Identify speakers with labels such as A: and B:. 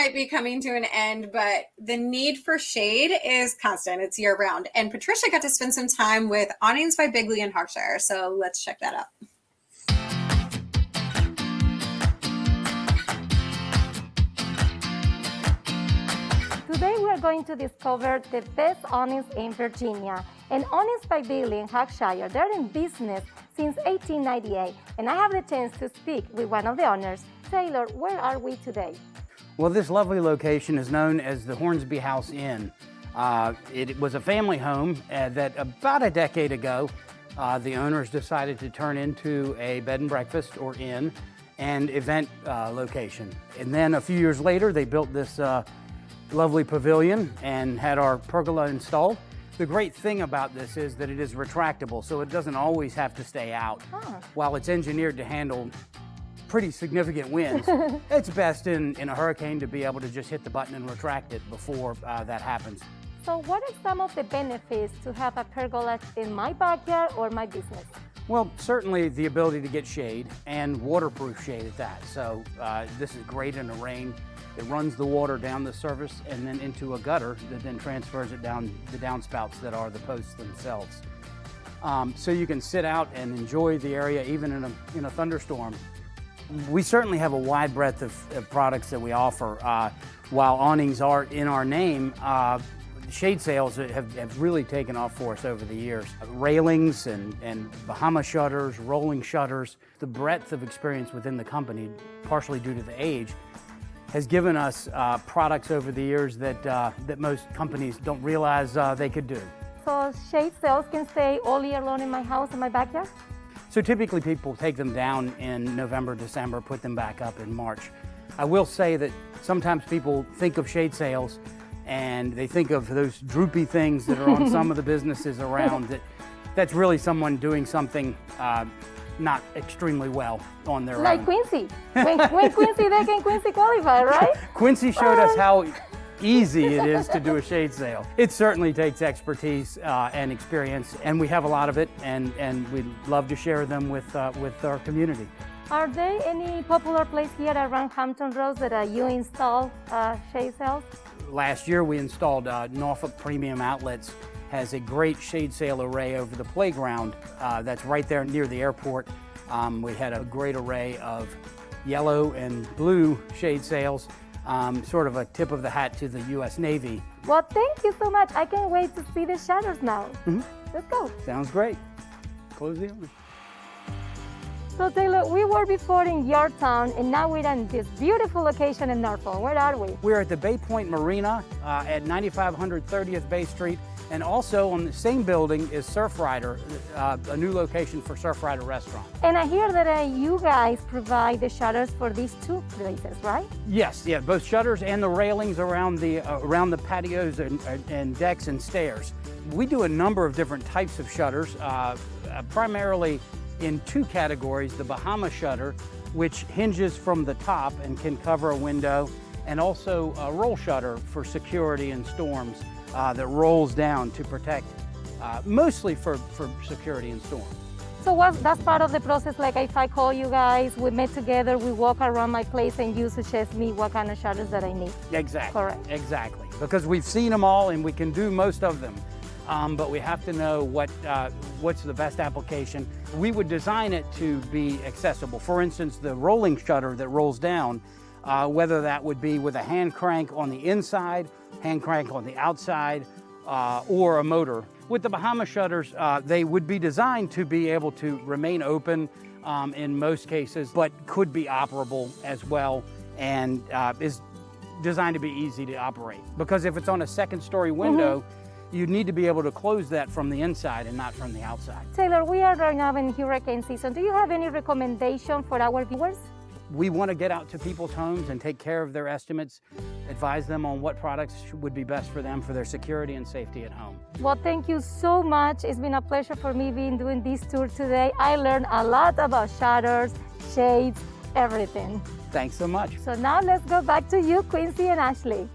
A: might be coming to an end, but the need for shade is constant. It's year round. And Patricia got to spend some time with Awnings by Bigley in Hogshire. So let's check that out.
B: Today we are going to discover the best awnings in Virginia. And Awnings by Bigley in Hogshire, they're in business since 1898. And I have the chance to speak with one of the owners. Taylor, where are we today?
C: Well, this lovely location is known as the Hornsby House Inn. It was a family home that about a decade ago, the owners decided to turn into a bed and breakfast or inn and event location. And then a few years later, they built this lovely pavilion and had our pergola installed. The great thing about this is that it is retractable, so it doesn't always have to stay out. While it's engineered to handle pretty significant winds, it's best in a hurricane to be able to just hit the button and retract it before that happens.
B: So what are some of the benefits to have a pergola in my backyard or my business?
C: Well, certainly the ability to get shade and waterproof shade at that. So this is great in the rain. It runs the water down the surface and then into a gutter that then transfers it down the downspouts that are the posts themselves. So you can sit out and enjoy the area even in a thunderstorm. We certainly have a wide breadth of products that we offer. While awnings are in our name, shade sales have really taken off for us over the years. Railings and Bahama shutters, rolling shutters. The breadth of experience within the company, partially due to the age, has given us products over the years that most companies don't realize they could do.
B: So shade sales can stay all year long in my house, in my backyard?
C: So typically people take them down in November, December, put them back up in March. I will say that sometimes people think of shade sales and they think of those droopy things that are on some of the businesses around. That's really someone doing something not extremely well on their own.
B: Like Quincy. When Quincy, they can Quincy qualify, right?
C: Quincy showed us how easy it is to do a shade sale. It certainly takes expertise and experience, and we have a lot of it, and we'd love to share them with our community.
B: Are there any popular place here around Hampton Roads that you install shade sales?
C: Last year we installed Norfolk Premium Outlets. Has a great shade sale array over the playground that's right there near the airport. We had a great array of yellow and blue shade sales, sort of a tip of the hat to the U.S. Navy.
B: Well, thank you so much. I can't wait to see the shutters now. Let's go.
C: Sounds great. Close the door.
B: So Taylor, we were before in Yorktown, and now we're in this beautiful location in Norfolk. Where are we?
C: We're at the Point Marina at 9500 30th Bay Street. And also on the same building is Surfrider, a new location for Surfrider Restaurant.
B: And I hear that you guys provide the shutters for these two places, right?
C: Yes, yeah, both shutters and the railings around the patios and decks and stairs. We do a number of different types of shutters, primarily in two categories: the Bahama shutter, which hinges from the top and can cover a window, and also a roll shutter for security and storms. That rolls down to protect, mostly for security and storm.
B: So that's part of the process, like if I call you guys, we met together, we walk around my place and you suggest me what kind of shutters that I need.
C: Exactly.
B: Correct.
C: Exactly. Because we've seen them all and we can do most of them, but we have to know what's the best application. We would design it to be accessible. For instance, the rolling shutter that rolls down, whether that would be with a hand crank on the inside, hand crank on the outside, or a motor. With the Bahama shutters, they would be designed to be able to remain open in most cases, but could be operable as well, and is designed to be easy to operate. Because if it's on a second-story window, you need to be able to close that from the inside and not from the outside.
B: Taylor, we are right now in hurricane season. Do you have any recommendation for our viewers?
C: We want to get out to people's homes and take care of their estimates, advise them on what products would be best for them for their security and safety at home.
B: Well, thank you so much. It's been a pleasure for me doing this tour today. I learned a lot about shutters, shades, everything.
C: Thanks so much.
B: So now let's go back to you, Quincy and Ashley.